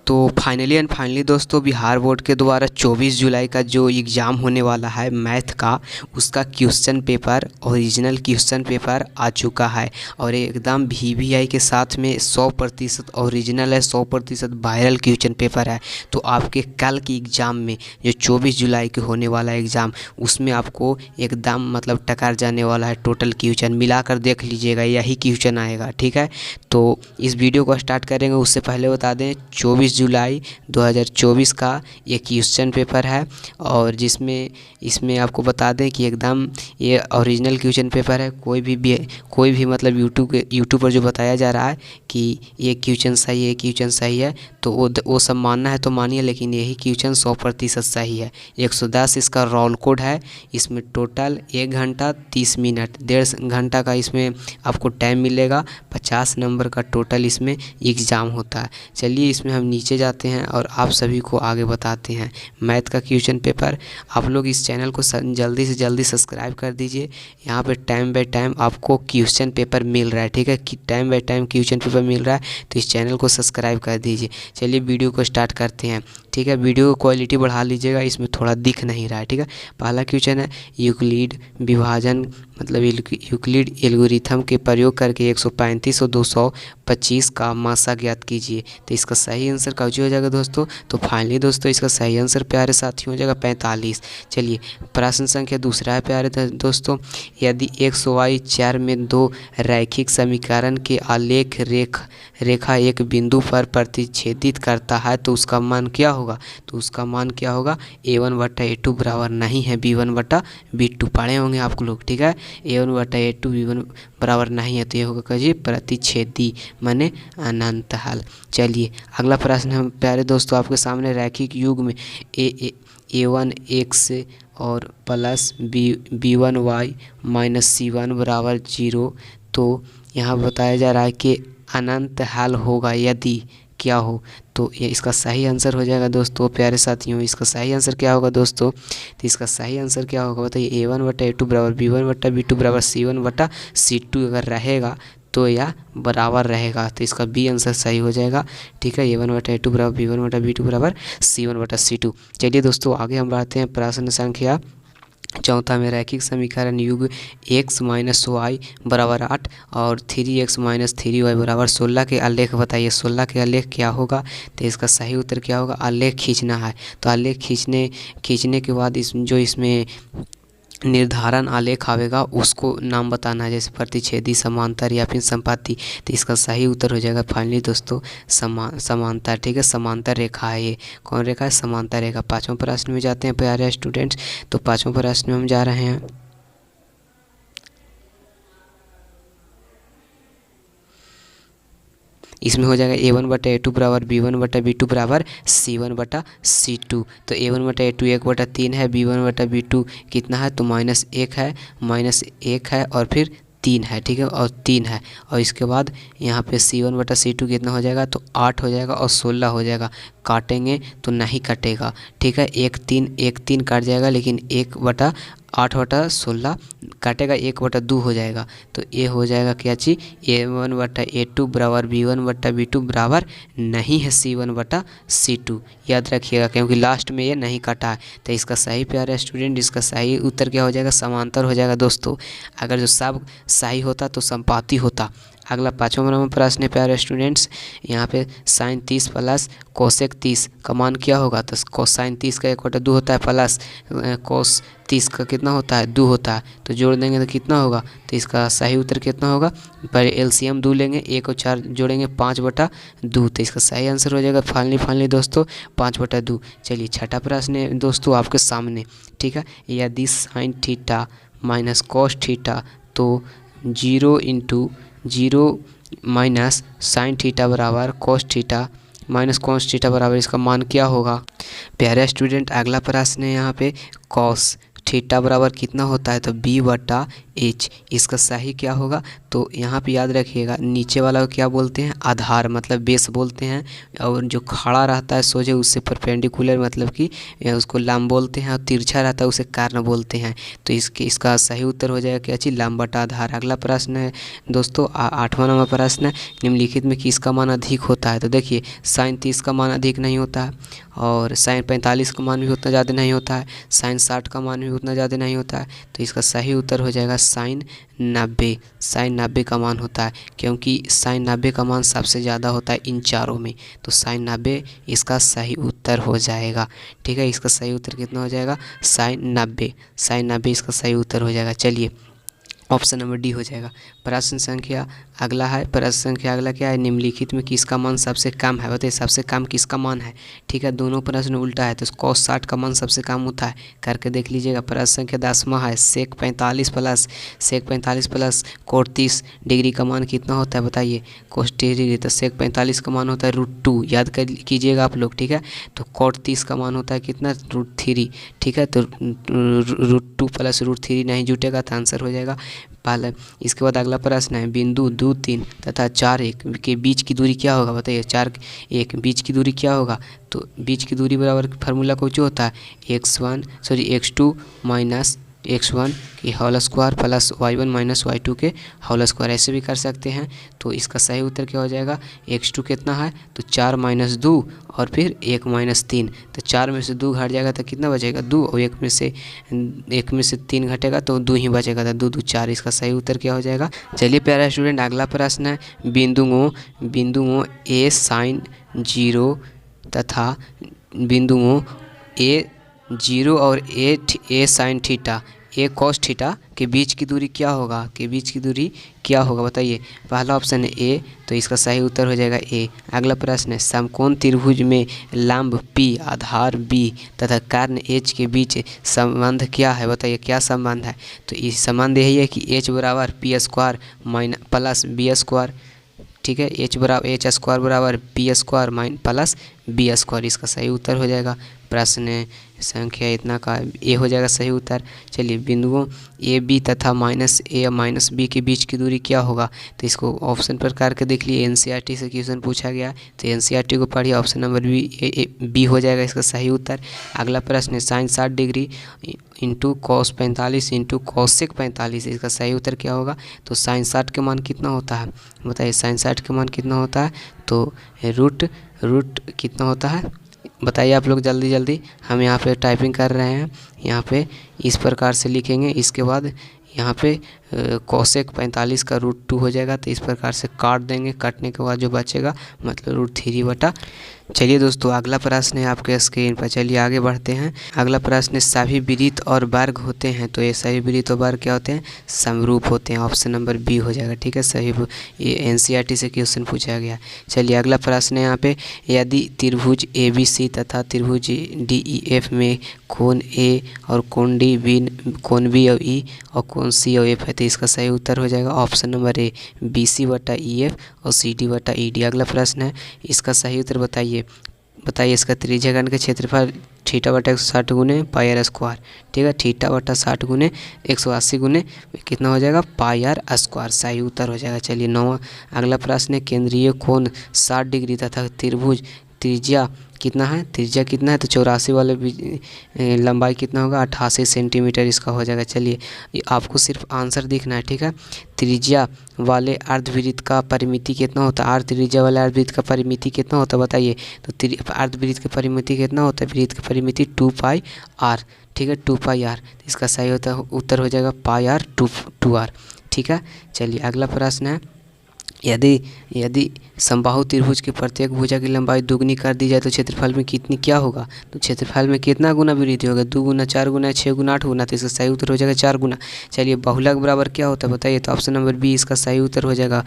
तो finally and finally दोस्तों Bihar board के द्वारा 24 जुलाई का जो एग्ज़ाम होने वाला है मैथ का, उसका question paper original question paper आ चुका है और एकदम वीवीआई के साथ में 100% ओरिजिनल है, 100% वायरल क्वेश्चन पेपर है। तो आपके कल की एग्ज़ाम में जो 24 जुलाई के होने वाला एग्ज़ाम, उसमें आपको एकदम मतलब टकर जाने वाला है। टोटल क्वेश्चन मिलाकर देख लीजिएगा, यही क्वेश्चन आएगा, ठीक है। तो इस वीडियो को स्टार्ट करेंगे उससे पहले बता दें 24 जुलाई 2024 का ये क्वेश्चन पेपर है और जिसमें इसमें आपको बता दें कि एकदम ये ओरिजिनल क्वेश्चन पेपर है। कोई भी मतलब यूट्यूब पर जो बताया जा रहा है कि ये क्वेश्चन सही है, क्वेश्चन सही है, तो वो सब मानना है तो मानिए, लेकिन यही क्वेश्चन 100% सही है। 110 इसका रोल कोड है। इसमें टोटल 1 घंटा 30 मिनट, 1.5 घंटा का इसमें आपको टाइम मिलेगा। 50 नंबर का टोटल इसमें एग्ज़ाम होता है। चलिए इसमें हम नीचे जाते हैं और आप सभी को आगे बताते हैं मैथ का क्वेश्चन पेपर। आप लोग इस चैनल को जल्दी से जल्दी सब्सक्राइब कर दीजिए। यहाँ पे टाइम बाय टाइम आपको क्वेश्चन पेपर मिल रहा है, ठीक है, कि time by time question paper मिल रहा है, तो इस चैनल को सब्सक्राइब कर दीजिए। चलिए वीडियो को स्टार्ट करते हैं, ठीक है। वीडियो की क्वालिटी बढ़ा लीजिएगा, इसमें थोड़ा दिख नहीं रहा है, ठीक है। पहला क्वेश्चन है यूक्लिड विभाजन मतलब यूक्लिड एल्गोरिथम के प्रयोग करके 135 और 225 का मासा ज्ञात कीजिए। तो इसका सही आंसर कौन हो जाएगा दोस्तों? तो फाइनली दोस्तों इसका सही आंसर प्यारे साथियों हो जाएगा 45। चलिए प्रश्न संख्या दूसरा है प्यारे दोस्तों, यदि XY4 में 2 रैखिक समीकरण के आलेख रेखा एक बिंदु पर प्रतिच्छेदित करता है तो उसका मान क्या होगा? तो उसका मान क्या होगा? A1/A2 बराबर नहीं है B1/B2। पढ़े होंगे आप लोग, ठीक है। A1/A2 B1 बराबर नहीं है, तो ये होगा कहिए प्रतिच्छेदी माने अनंत हल। चलिए अगला प्रश्न हम प्यारे दोस्तों आपके सामने रैखिक युग में A1x और प्लस B1y माइनस C1 बराबर 0। तो यहाँ बताया जा रहा है कि अनंत हल होगा यदि क्या हो। तो ये इसका सही आंसर हो जाएगा दोस्तों प्यारे साथियों। इसका सही आंसर क्या होगा दोस्तों? तो इसका सही आंसर क्या होगा बताइए? A1/A2 बराबर B1/B2 बराबर C1/C2 अगर रहेगा तो यह बराबर रहेगा, तो इसका बी आंसर सही हो जाएगा, ठीक है। A1/A2 बराबर B1/B2 बराबर C1/C2। चलिए दोस्तों आगे हम बढ़ते हैं प्रश्न संख्या चौथा में रैखिक समीकरण युग x - y बराबर 8 और 3x - 3y बराबर 16 के आलेख बताइए। 16 के आलेख क्या होगा? तो इसका सही उत्तर क्या होगा? आलेख खींचना है। तो आलेख खींचने के बाद इसमें निर्धारण आलेख आवेगा, उसको नाम बताना है, जैसे प्रतिच्छेदी, समांतर या फिर संपाती। तो इसका सही उत्तर हो जाएगा फाइनली दोस्तों समांतर, ठीक है। समांतर रेखा है ये। कौन रेखा है? समांतर रेखा। पाँचवें प्रश्न में जाते हैं प्यारे स्टूडेंट्स। तो पाँचवें प्रश्न में हम जा रहे हैं। इसमें हो जाएगा A1/A2 बराबर B1/B2 बराबर C1/C2। तो A1/A2 1/3 है, B1/B2 कितना है? तो -1 है और फिर 3 है, ठीक है, और 3 है। और इसके बाद यहाँ पे C1/C2 कितना हो जाएगा? तो 8 हो जाएगा और 16 हो जाएगा। काटेंगे तो नहीं कटेगा, ठीक है। 1 3 काट जाएगा, लेकिन 1/8/16 काटेगा, 1/2 हो जाएगा। तो ये हो जाएगा क्या चीज़? A1/A2 बराबर B1/B2 बराबर नहीं है C1/C2। याद रखिएगा क्योंकि लास्ट में ये नहीं काटा है। तो इसका सही प्यारे स्टूडेंट, इसका सही उत्तर क्या हो जाएगा? समांतर हो जाएगा दोस्तों। अगर जो सब सही होता तो संपाती होता। अगला 5वां नंबर प्रश्न है प्यारे स्टूडेंट्स। यहाँ पे sin 30 प्लस कोसेक 30 का मान क्या होगा? तो कोसाइन 30 का 1/2 होता है, प्लस कोस 30 का कितना होता है? 2 होता है। तो जोड़ देंगे तो कितना होगा? तो इसका सही उत्तर कितना होगा? पहले LCM 2 लेंगे, 1 और 4 जोड़ेंगे 5/2। तो इसका सही आंसर हो जाएगा फाइनली दोस्तों 5/2। चलिए छठा प्रश्न है दोस्तों आपके सामने, ठीक है। यदि sine theta minus cos theta तो 0 माइनस साइन थीटा बराबर cos theta minus cos theta बराबर इसका मान क्या होगा? प्यारे स्टूडेंट अगला प्रश्न है यहाँ पे कॉस थीटा बराबर कितना होता है? तो B/A एच। इसका सही क्या होगा, तो यहाँ पे याद रखिएगा नीचे वाला को क्या बोलते हैं, आधार मतलब बेस बोलते हैं, और जो खड़ा रहता है सोझे उससे परपेंडिकुलर मतलब कि उसको लंब बोलते हैं, और तिरछा रहता है उसे कर्ण बोलते हैं। तो इसका सही उत्तर हो जाएगा क्या चीज़, लंब बटा आधार। अगला प्रश्न है दोस्तों 8वां नंबर प्रश्न है, निम्नलिखित में किसका मान अधिक होता है। तो देखिए साइन 30 का मान अधिक नहीं होता है, और साइन 45 का मान भी उतना ज़्यादा नहीं होता है, साइन 60 का मान भी उतना ज़्यादा नहीं होता है। तो इसका सही उत्तर हो जाएगा साइन 90। साइन 90 का मान होता है, क्योंकि साइन 90 का मान सबसे ज़्यादा होता है इन चारों में। तो साइन 90 इसका सही उत्तर हो जाएगा। ठीक है, इसका सही उत्तर कितना हो जाएगा, साइन 90। साइन 90 इसका सही उत्तर हो जाएगा। चलिए ऑप्शन नंबर डी हो जाएगा। प्रश्न संख्या अगला है, प्रश्न संख्या अगला क्या है, निम्नलिखित में किसका मान सबसे कम है। बताइए सबसे कम किसका मान है। ठीक है, दोनों प्रश्न उल्टा है, तो cos 60 का मान सबसे कम होता है, करके देख लीजिएगा। प्रश्न संख्या 10वां है, सेक 45 प्लस कोट 30 डिग्री का मान कितना होता है। बताइए कोस 30 डिग्री, तो सेक 45 का मान होता है √2, याद कर कीजिएगा आप लोग। ठीक है, तो कोट 30 का मान होता है कितना, √3। ठीक है, तो √2 प्लस √3 नहीं जुटेगा तो आंसर हो जाएगा पहले। इसके बाद अगला प्रश्न है, बिंदु 2, 3 तथा 4, 1 के बीच की दूरी क्या होगा। बताइए 4, 1 बीच की दूरी क्या होगा। तो बीच की दूरी बराबर फार्मूला को जो होता है x2 माइनस x1 की whole square plus y1 minus y2 के होल स्क्वायर, ऐसे भी कर सकते हैं। तो इसका सही उत्तर क्या हो जाएगा, x2 कितना है, तो 4 - 2 और फिर 1 - 3। तो 4 में से 2 घट जाएगा तो कितना बचेगा, 2, और 1 में से 3 घटेगा तो 2 ही बचेगा, तो 2 2 4। इसका सही उत्तर क्या हो जाएगा। चलिए प्यारा स्टूडेंट अगला प्रश्न है, बिंदुओं ए साइन 0 तथा बिंदुओं A0 और ए साइन थीटा, ए कॉस थीटा के बीच की दूरी क्या होगा। बताइए पहला ऑप्शन है ए, तो इसका सही उत्तर हो जाएगा ए। अगला प्रश्न है, समकोण त्रिभुज में लंब P, आधार B तथा कर्ण H के बीच संबंध क्या है। बताइए क्या संबंध है। तो इस संबंध यही है कि H बराबर P² प्लस B²। ठीक है, H² बराबर P² प्लस B²। इसका सही उत्तर हो जाएगा। प्रश्न संख्या इतना का ए हो जाएगा सही उत्तर। चलिए बिंदुओं ए बी तथा -a -b के बीच की दूरी क्या होगा। तो इसको ऑप्शन पर करके देख लिए, NCERT से क्वेश्चन पूछा गया, तो NCERT को पढ़िए। ऑप्शन नंबर बी हो जाएगा इसका सही उत्तर। अगला प्रश्न है, sine 60 degree into cos 45 into cosec 45, इसका सही उत्तर क्या होगा। तो साइन 60 के मान कितना होता है। बताइए साइन 60 के मान कितना होता है, तो रूट कितना होता है। बताइए आप लोग जल्दी, हम यहाँ पे टाइपिंग कर रहे हैं। यहाँ पे इस प्रकार से लिखेंगे, इसके बाद यहाँ पे cosec 45 का √2 हो जाएगा, तो इस प्रकार से काट देंगे। काटने के बाद जो बचेगा मतलब √3 चलिए दोस्तों अगला प्रश्न है आपके स्क्रीन पर। चलिए आगे बढ़ते हैं। अगला प्रश्न, सभी वृत्त और वर्ग होते हैं, तो ये सभी वृत्त और वर्ग क्या होते हैं, समरूप होते हैं। ऑप्शन नंबर बी हो जाएगा। ठीक है, सही, ये NCERT से क्वेश्चन पूछा गया। चलिए अगला प्रश्न है यहाँ पे, यदि त्रिभुज ABC तथा त्रिभुज DEF में कोण A और कोण B और E और कोण C और F है, तो इसका सही उत्तर हो जाएगा ऑप्शन नंबर ए, BC/EF और CD/ED। अगला प्रश्न है, इसका सही उत्तर बताइए। इसका त्रिज्याखंड का क्षेत्रफल θ/160 गुने πr²। ठीक है, θ/60 गुने 180 गुने कितना हो जाएगा, πr²। सही उत्तर हो जाएगा। चलिए 9वां अगला प्रश्न है, केंद्रीय कोण 60 डिग्री तथा त्रिभुज त्रिज्या कितना है, तो 84 वाले लंबाई कितना होगा, 88 सेंटीमीटर इसका हो जाएगा। चलिए आपको सिर्फ आंसर देखना है। ठीक है, त्रिज्या वाले अर्धवृत्त का परिमिति कितना होता है, त्रिज्या वाले अर्धवृत्त का परिमिति कितना होता है। बताइए, तो अर्धवृत्त का परिमिति कितना होता है, वृत्त का परिमिति 2πr। ठीक है, 2πr, इसका सही उत्तर हो जाएगा πr/2r। ठीक है, चलिए अगला प्रश्न है, यदि समबाहु त्रिभुज के प्रत्येक भुजा की लंबाई दुगनी कर दी जाए तो क्षेत्रफल में क्या होगा। तो क्षेत्रफल में कितना गुना वृद्धि होगा, 2 गुना, 4 गुना, 6 गुना, 8 गुना। तो इसका सही उत्तर हो जाएगा 4 गुना। चलिए बहुलक बराबर क्या होता है बताइए। तो ऑप्शन नंबर बी इसका सही उत्तर हो जाएगा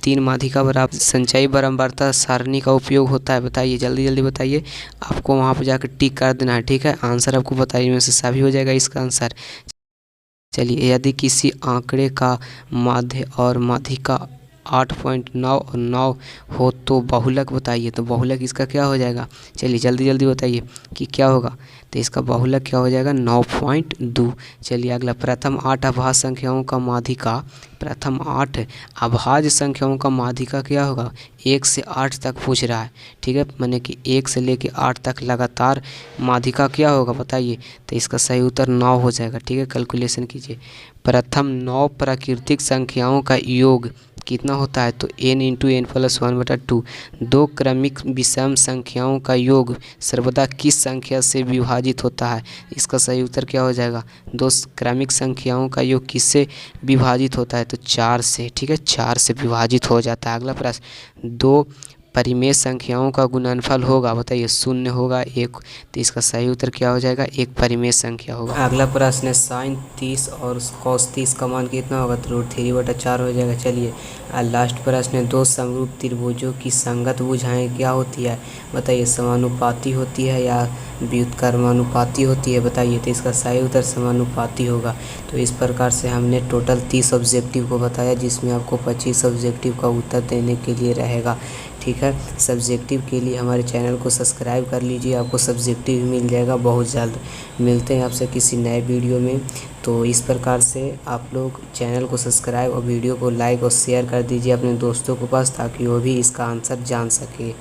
3 माध्यिका बराबर संचयी बारंबारता सारणी का उपयोग होता है। बताइए जल्दी बताइए, आपको वहाँ पर जाकर टिक कर देना है। ठीक है, आंसर आपको बताइए में से सभी हो जाएगा इसका आंसर। चलिए, यदि किसी आंकड़े का माध्य और माध्यिका 8.9 और 9 हो तो बहुलक बताइए। तो बहुलक इसका क्या हो जाएगा, चलिए जल्दी जल्दी बताइए कि क्या होगा। तो इसका बहुलक क्या हो जाएगा, 9.2। चलिए अगला, प्रथम 8 अभाज्य संख्याओं का माध्यिका। प्रथम 8 अभाज्य संख्याओं का माध्यिका क्या होगा, 1 से 8 तक पूछ रहा है, ठीक है, माने कि 1 से लेके 8 तक लगातार माध्यिका क्या होगा बताइए। तो इसका सही उत्तर 9 हो जाएगा, ठीक है। कैलकुलेशन कीजिए। प्रथम 9 प्राकृतिक संख्याओं का योग कितना होता है, तो n इंटू एन प्लस 1/2। दो क्रमिक विषम संख्याओं का योग सर्वदा किस संख्या से विभाजित होता है। इसका सही उत्तर क्या हो जाएगा, दो क्रमिक संख्याओं का योग किससे विभाजित होता है, तो 4 से, ठीक है, 4 से विभाजित हो जाता है। अगला प्रश्न, दो परिमेय संख्याओं का गुणनफल होगा बताइए, 0 होगा 1। तो इसका सही उत्तर क्या हो जाएगा, एक परिमेय संख्या होगा। अगला प्रश्न है साइन 30 और कॉस 30 का मान कितना होगा, तो √3/4 हो जाएगा। चलिए लास्ट प्रश्न है, दो समरूप त्रिभुजों की संगत भुजाएं क्या होती है बताइए, समानुपाती होती है या व्युत्क्रमानुपाती होती है बताइए। तो इसका सही उत्तर समानुपाती होगा। तो इस प्रकार से हमने टोटल 30 ऑब्जेक्टिव को बताया, जिसमें आपको 25 ऑब्जेक्टिव का उत्तर देने के लिए रहेगा, ठीक है। सब्जेक्टिव के लिए हमारे चैनल को सब्सक्राइब कर लीजिए, आपको सब्जेक्टिव भी मिल जाएगा बहुत जल्द। मिलते हैं आपसे किसी नए वीडियो में। तो इस प्रकार से आप लोग चैनल को सब्सक्राइब और वीडियो को लाइक और शेयर कर दीजिए अपने दोस्तों के पास, ताकि वो भी इसका आंसर जान सके।